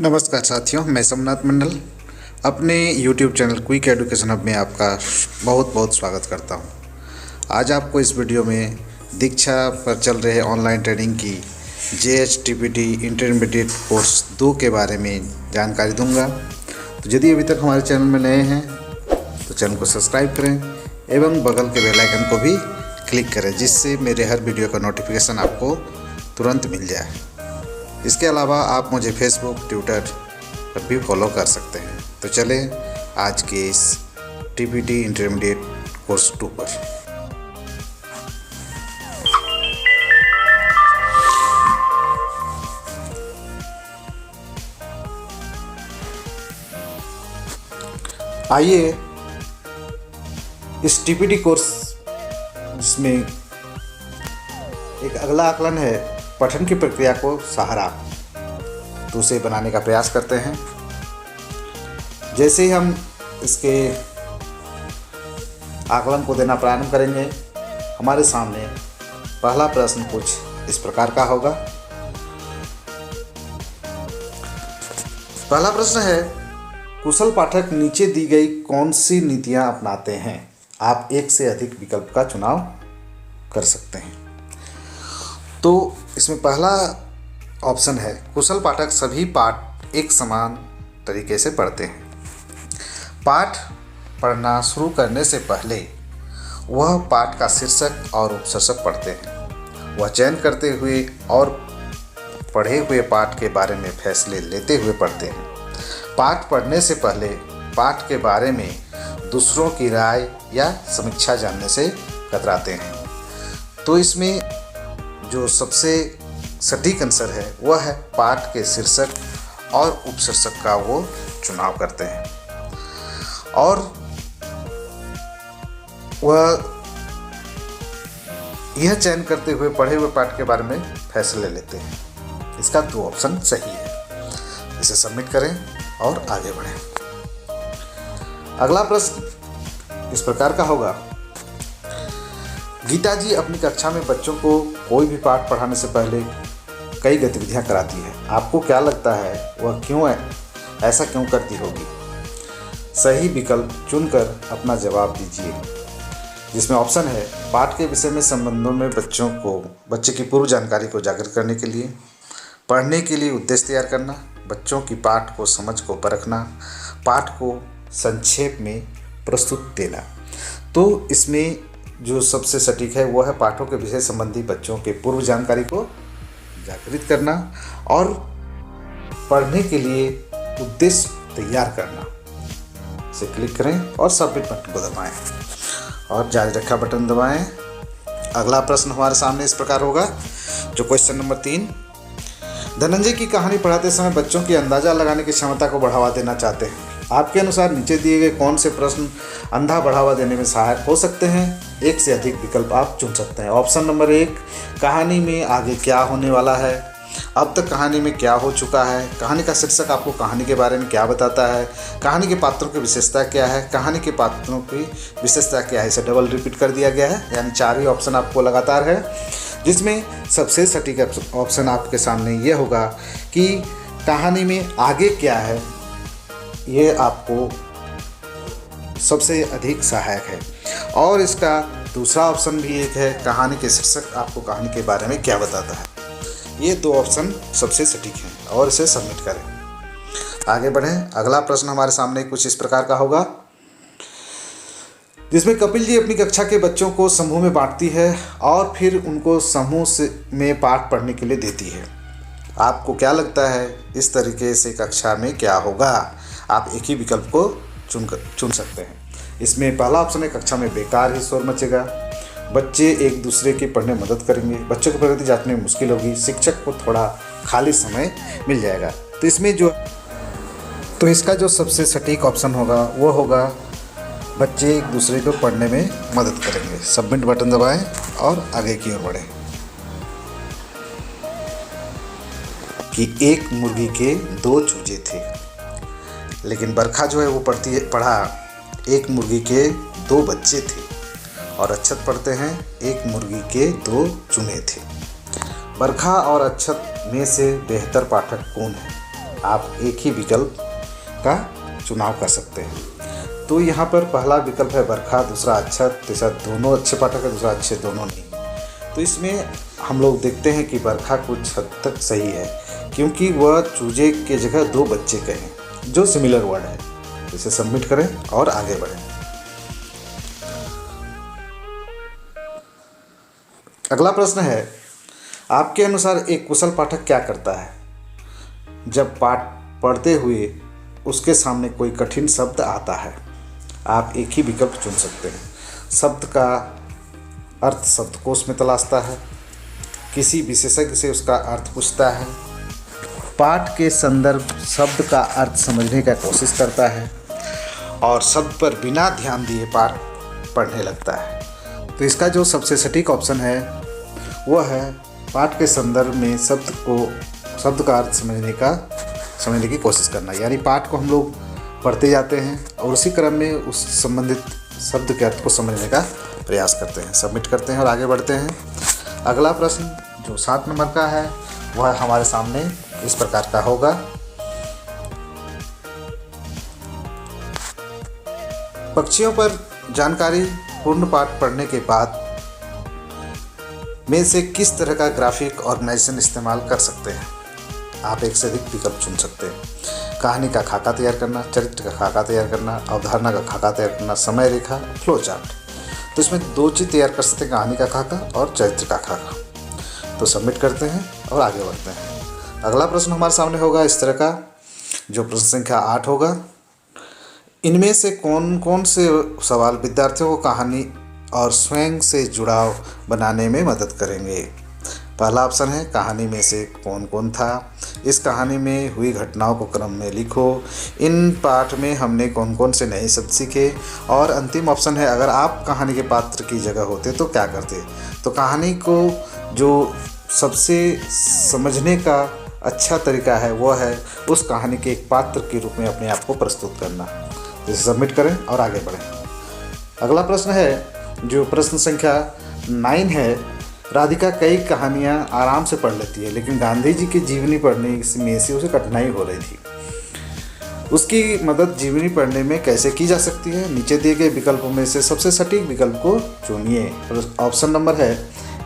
नमस्कार साथियों, मैं सोमनाथ मंडल अपने YouTube channel quick education hub में आपका बहुत बहुत स्वागत करता हूं। आज आपको इस वीडियो में दीक्षा पर चल रहे ऑनलाइन ट्रेनिंग की JHTPT इंटरमीडिएट कोर्स 2 के बारे में जानकारी दूंगा। तो यदि अभी तक हमारे चैनल में नए हैं तो चैनल को सब्सक्राइब करें एवं बगल के बेल आइकन को भी क्लिक करें, जिससे मेरे हर वीडियो का नोटिफिकेशन आपको तुरंत मिल जाए। इसके अलावा आप मुझे फेसबुक, ट्विटर पर भी फॉलो कर सकते हैं। तो चलें आज के इस TPT इंटरमीडिएट कोर्स 2 पर। आइए इस TPT कोर्स जिसमें एक अगला आकलन है पठन की प्रक्रिया को सहारा, तो उसे बनाने का प्रयास करते हैं। जैसे ही हम इसके आकलन को देना प्रारंभ करेंगे, हमारे सामने पहला प्रश्न कुछ इस प्रकार का होगा। पहला प्रश्न है, कुशल पाठक नीचे दी गई कौन सी नीतियां अपनाते हैं? आप एक से अधिक विकल्प का चुनाव कर सकते हैं। तो इसमें पहला ऑप्शन है, कुशल पाठक सभी पाठ एक समान तरीके से पढ़ते हैं। पाठ पढ़ना शुरू करने से पहले वह पाठ का शीर्षक और उपशीर्षक पढ़ते हैं। वह चयन करते हुए और पढ़े हुए पाठ के बारे में फैसले लेते हुए पढ़ते हैं। पाठ पढ़ने से पहले पाठ के बारे में दूसरों की राय या समीक्षा जानने से कतराते हैं। तो इसमें जो सबसे सटीक आंसर है वह है पाठ के शीर्षक और उपशीर्षक का वो चुनाव करते हैं और वह यह चयन करते हुए पढ़े हुए पाठ के बारे में फैसले लेते हैं। इसका 2 ऑप्शन सही है। इसे सबमिट करें और आगे बढ़ें। अगला प्रश्न इस प्रकार का होगा, गीता जी अपनी कक्षा में बच्चों को कोई भी पाठ पढ़ाने से पहले कई गतिविधियां कराती है। आपको क्या लगता है वह क्यों ऐसा क्यों करती होगी? सही विकल्प चुनकर अपना जवाब दीजिए, जिसमें ऑप्शन है पाठ के विषय में संबंधों में बच्चे की पूर्व जानकारी को उजागर करने के लिए, पढ़ने के लिए उद्देश्य तैयार करना, बच्चों की पाठ को समझ को परखना, पाठ को संक्षेप में प्रस्तुत देना। तो इसमें जो सबसे सटीक है वह है पाठों के विषय संबंधी बच्चों के पूर्व जानकारी को जागृत करना और पढ़ने के लिए उद्देश्य तैयार करना। इसे क्लिक करें और सबमिट बटन को दबाएं और जारी रखा बटन दबाएं। अगला प्रश्न हमारे सामने इस प्रकार होगा, जो क्वेश्चन नंबर 3, धनंजय की कहानी पढ़ाते समय बच्चों की अंदाजा लगाने की क्षमता को बढ़ावा देना चाहते हैं। आपके अनुसार नीचे दिए गए कौन से प्रश्न अंधा बढ़ावा देने में सहायक हो सकते हैं? एक से अधिक विकल्प आप चुन सकते हैं। ऑप्शन नंबर 1, कहानी में आगे क्या होने वाला है, अब तक कहानी में क्या हो चुका है, कहानी का शीर्षक आपको कहानी के बारे में क्या बताता है, कहानी के पात्रों की विशेषता क्या है, कहानी के पात्रों की विशेषता क्या है। इसे डबल रिपीट कर दिया गया है, यानी 4 ही ऑप्शन आपको लगातार है, जिसमें सबसे सटीक ऑप्शन आपके सामने ये होगा कि कहानी में आगे क्या है। ये आपको सबसे अधिक सहायक है। और इसका दूसरा ऑप्शन भी एक है, कहानी के शीर्षक आपको कहानी के बारे में क्या बताता है। ये 2 ऑप्शन सबसे सटीक हैं और इसे सबमिट करें। आगे बढ़ें। अगला प्रश्न हमारे सामने कुछ इस प्रकार का होगा, जिसमें कपिल जी अपनी कक्षा के बच्चों को समूह में बांटती है और फिर उनको समूह में पाठ पढ़ने के लिए देती है। आपको क्या लगता है इस तरीके से कक्षा में क्या होगा? आप एक ही विकल्प को चुन सकते हैं। इसमें पहला ऑप्शन है, कक्षा में बेकार ही शोर मचेगा, बच्चे एक दूसरे की पढ़ने में मदद करेंगे, बच्चों की प्रगति जांचने में मुश्किल होगी, शिक्षक को थोड़ा खाली समय मिल जाएगा। तो इसका जो सबसे सटीक ऑप्शन होगा वो होगा, बच्चे एक दूसरे को पढ़ने में मदद करेंगे। सबमिट बटन दबाएं और आगे की ओर बढ़ें। कि एक मुर्गी के 2 चूजे थे, लेकिन बरखा जो है वो पढ़ा एक मुर्गी के 2 बच्चे थे, और अक्षत पढ़ते हैं एक मुर्गी के 2 चूहे थे। बरखा और अक्षत में से बेहतर पाठक कौन है? आप एक ही विकल्प का चुनाव कर सकते हैं। तो यहाँ पर पहला विकल्प है बरखा, दूसरा अच्छा, तीसरा दोनों अच्छे पाठक है, दूसरा अच्छे दोनों नहीं। तो इसमें हम लोग देखते हैं कि बरखा कुछ हद तक सही है, क्योंकि वह चूजे के जगह 2 बच्चे कहें, जो सिमिलर वर्ड है। इसे सबमिट करें और आगे बढ़ें। अगला प्रश्न है, आपके अनुसार एक कुशल पाठक क्या करता है जब पाठ पढ़ते हुए उसके सामने कोई कठिन शब्द आता है? आप एक ही विकल्प चुन सकते हैं। शब्द का अर्थ शब्दकोश में तलाशता है, किसी विशेषज्ञ से उसका अर्थ पूछता है, पाठ के संदर्भ शब्द का अर्थ समझने का कोशिश करता है और शब्द पर बिना ध्यान दिए पाठ पढ़ने लगता है। तो इसका जो सबसे सटीक ऑप्शन है वह है पाठ के संदर्भ में शब्द का अर्थ समझने की कोशिश करना। यानी पाठ को हम लोग पढ़ते जाते हैं और उसी क्रम में उस संबंधित शब्द के अर्थ को समझने का प्रयास करते हैं। सबमिट करते हैं और आगे बढ़ते हैं। अगला प्रश्न जो 7 नंबर का है वह हमारे सामने इस प्रकार का होगा। पक्षियों पर जानकारी पूर्ण पाठ पढ़ने के बाद में से किस तरह का ग्राफिक ऑर्गेनाइजेशन इस्तेमाल कर सकते हैं? आप एक से अधिक विकल्प चुन सकते हैं। कहानी का खाका तैयार करना, चरित्र का खाका तैयार करना, अवधारणा का खाका तैयार करना, समय रेखा, फ्लो चार्ट। तो इसमें 2 चीज़ तैयार कर सकते हैं, कहानी का खाका और चरित्र का खाका। तो सबमिट करते हैं और आगे बढ़ते हैं। अगला प्रश्न हमारे सामने होगा इस तरह का, जो प्रश्न संख्या 8 होगा। इनमें से कौन कौन से सवाल विद्यार्थियों को कहानी और स्वयं से जुड़ाव बनाने में मदद करेंगे? पहला ऑप्शन है कहानी में से कौन कौन था, इस कहानी में हुई घटनाओं को क्रम में लिखो, इन पाठ में हमने कौन कौन से नए शब्द सीखे, और अंतिम ऑप्शन है अगर आप कहानी के पात्र की जगह होते तो क्या करते। तो कहानी को जो सबसे समझने का अच्छा तरीका है वो है उस कहानी के एक पात्र के रूप में अपने आप को प्रस्तुत करना। इसे सबमिट करें और आगे बढ़ें। अगला प्रश्न है जो प्रश्न संख्या 9 है। राधिका कई कहानियाँ आराम से पढ़ लेती है, लेकिन गांधी जी की जीवनी पढ़ने में से उसे कठिनाई हो रही थी। उसकी मदद जीवनी पढ़ने में कैसे की जा सकती है? नीचे दिए गए विकल्पों में से सबसे सटीक विकल्प को चुनिए। ऑप्शन नंबर है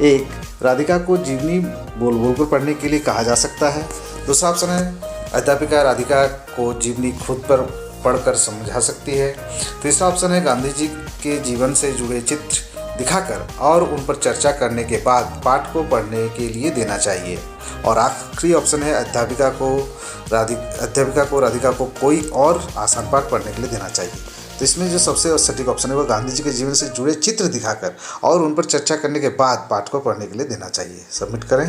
1, राधिका को जीवनी बोल बोल कर पढ़ने के लिए कहा जा सकता है। दूसरा ऑप्शन है अध्यापिका राधिका को जीवनी खुद पर पढ़कर समझा सकती है। तीसरा ऑप्शन है गांधी जी के जीवन से जुड़े चित्र दिखाकर और उन पर चर्चा करने के बाद पाठ को पढ़ने के लिए देना चाहिए। और आखिरी ऑप्शन है अध्यापिका को राधिका को कोई और आसान पाठ पढ़ने के लिए देना चाहिए। तो इसमें जो सबसे सटीक ऑप्शन है वो गांधी जी के जीवन से जुड़े चित्र दिखाकर और उन पर चर्चा करने के बाद पाठ को पढ़ने के लिए देना चाहिए। सबमिट करें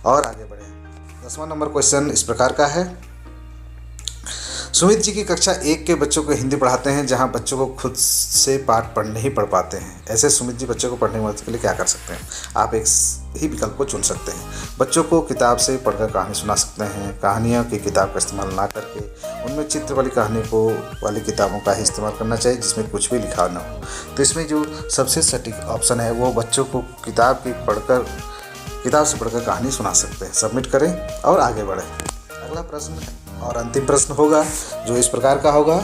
और आगे बढ़ें। 10वां नंबर क्वेश्चन इस प्रकार का है। सुमित जी की कक्षा 1 के बच्चों को हिंदी पढ़ाते हैं, जहां बच्चों को खुद से पाठ पढ़ नहीं पढ़ पाते हैं। ऐसे सुमित जी बच्चों को पढ़ने में मदद के लिए क्या कर सकते हैं? आप एक ही विकल्प को चुन सकते हैं। बच्चों को किताब से पढ़कर कहानी सुना सकते हैं, कहानियों की किताब का इस्तेमाल ना करके उनमें चित्र वाली कहानी को वाली किताबों का ही इस्तेमाल करना चाहिए जिसमें कुछ भी लिखा ना हो। तो इसमें जो सबसे सटीक ऑप्शन है वो बच्चों को किताब से पढ़कर कहानी सुना सकते हैं। सबमिट करें और आगे बढ़ें। अगला प्रश्न और अंतिम प्रश्न होगा जो इस प्रकार का होगा।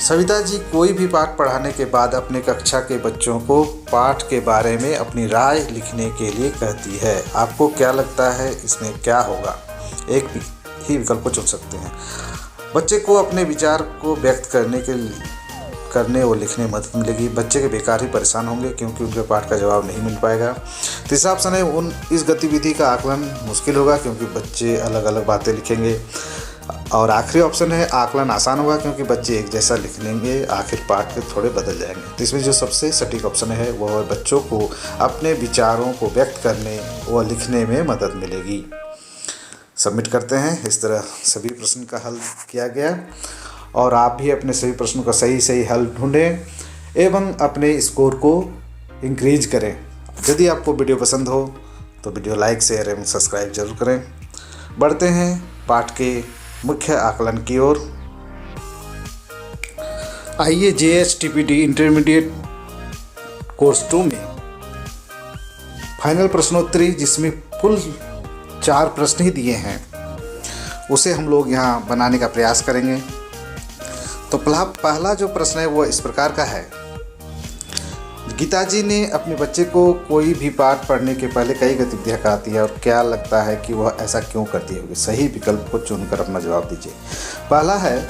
सविता जी कोई भी पाठ पढ़ाने के बाद अपने कक्षा के बच्चों को पाठ के बारे में अपनी राय लिखने के लिए कहती है। आपको क्या लगता है इसमें क्या होगा? एक ही विकल्प को चुन सकते हैं। बच्चे को अपने विचार को व्यक्त करने और लिखने में मदद मिलेगी। बच्चे के बेकार ही परेशान होंगे क्योंकि उनके पाठ का जवाब नहीं मिल पाएगा। तीसरा ऑप्शन है इस गतिविधि का आकलन मुश्किल होगा क्योंकि बच्चे अलग अलग बातें लिखेंगे। और आखिरी ऑप्शन है आकलन आसान होगा क्योंकि बच्चे एक जैसा लिख लेंगे, आखिर पाठ के थोड़े बदल जाएंगे। तो इसमें जो सबसे सटीक ऑप्शन है वह बच्चों को अपने विचारों को व्यक्त करने व लिखने में मदद मिलेगी। सबमिट करते हैं। इस तरह सभी प्रश्न का हल किया गया और आप भी अपने सभी प्रश्नों का सही हल ढूंढें एवं अपने स्कोर को इंक्रीज करें। यदि आपको वीडियो पसंद हो तो वीडियो लाइक, शेयर एवं सब्सक्राइब जरूर करें। बढ़ते हैं पाठ के मुख्य आकलन की ओर। आइए JSTPT इंटरमीडिएट कोर्स 2 में फाइनल प्रश्नोत्तरी, जिसमें कुल 4 प्रश्न ही दिए हैं, उसे हम लोग यहाँ बनाने का प्रयास करेंगे। तो पहला जो प्रश्न है वो इस प्रकार का है। गीता जी ने अपने बच्चे को कोई भी पाठ पढ़ने के पहले कई गतिविधियाँ कराती है और क्या लगता है कि वह ऐसा क्यों करती होगी? सही विकल्प को चुनकर अपना जवाब दीजिए। पहला है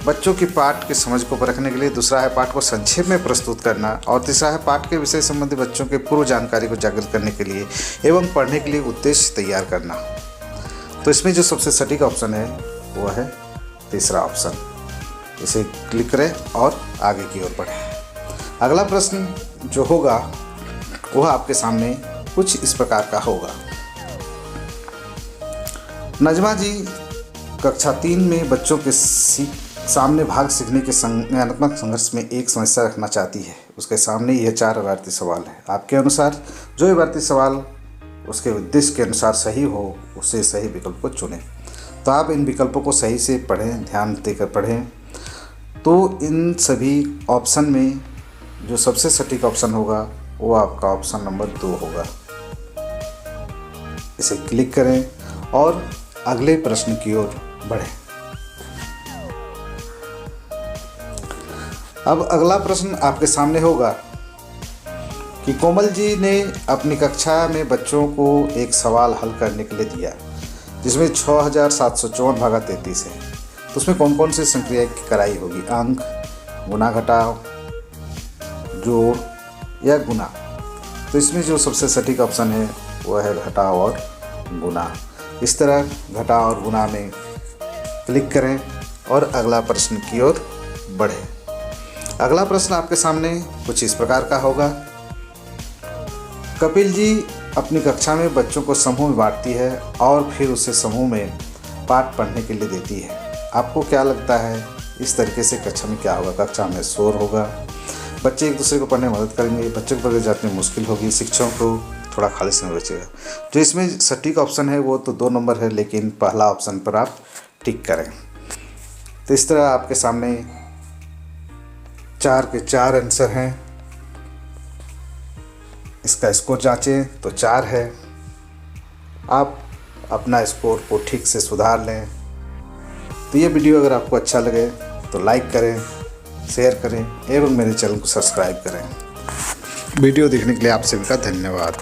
बच्चों की पाठ की समझ को परखने के लिए, दूसरा है पाठ को संक्षेप में प्रस्तुत करना और तीसरा है पाठ के विषय संबंधी बच्चों के पूर्व जानकारी को जागृत करने के लिए एवं पढ़ने के लिए उद्देश्य तैयार करना। तो इसमें जो सबसे सटीक ऑप्शन है वो है तीसरा ऑप्शन। इसे क्लिक करें और आगे की ओर बढ़ें। अगला प्रश्न जो होगा वह आपके सामने कुछ इस प्रकार का होगा। नजमा जी कक्षा 3 में बच्चों के सामने भाग सीखने के संज्ञानात्मक संघर्ष में एक समस्या रखना चाहती है। उसके सामने यह 4 अवार्ती सवाल है। आपके अनुसार जो अवार्ती सवाल उसके उद्देश्य के अनुसार सही हो उसे सही विकल्प को चुनें। तो आप इन विकल्पों को सही से पढ़ें, ध्यान देकर पढ़ें। तो इन सभी ऑप्शन में जो सबसे सटीक ऑप्शन होगा वो आपका ऑप्शन नंबर 2 होगा। इसे क्लिक करें और अगले प्रश्न की ओर बढ़ें। अब अगला प्रश्न आपके सामने होगा कि कोमल जी ने अपनी कक्षा में बच्चों को एक सवाल हल करने के लिए दिया जिसमें 6754/33 है। तो उसमें कौन कौन सी संक्रिया कराई होगी? अंक, गुना घटाव, जोड़ या गुना? तो इसमें जो सबसे सटीक ऑप्शन है वह है घटाव और गुना। इस तरह घटाव और गुना में क्लिक करें और अगला प्रश्न की ओर बढ़ें। अगला प्रश्न आपके सामने कुछ इस प्रकार का होगा। कपिल जी अपनी कक्षा में बच्चों को समूह में बांटती है और फिर उसे समूह में पाठ पढ़ने के लिए देती है। आपको क्या लगता है इस तरीके से कक्षा में क्या होगा? कक्षा में शोर होगा, बच्चे एक दूसरे को पढ़ने में मदद करेंगे, बच्चों को पढ़ने जाने में मुश्किल होगी, शिक्षकों को थोड़ा खाली समय बचेगा। जो इसमें सटीक ऑप्शन है वो तो 2 नंबर है, लेकिन पहला ऑप्शन पर आप टिक करें। तो इस तरह आपके सामने 4 के 4 आंसर हैं। इसका स्कोर जांचें तो 4 है। आप अपना स्कोर को ठीक से सुधार लें। तो ये वीडियो अगर आपको अच्छा लगे तो लाइक करें, शेयर करें एवं मेरे चैनल को सब्सक्राइब करें। वीडियो देखने के लिए आप सभी का धन्यवाद।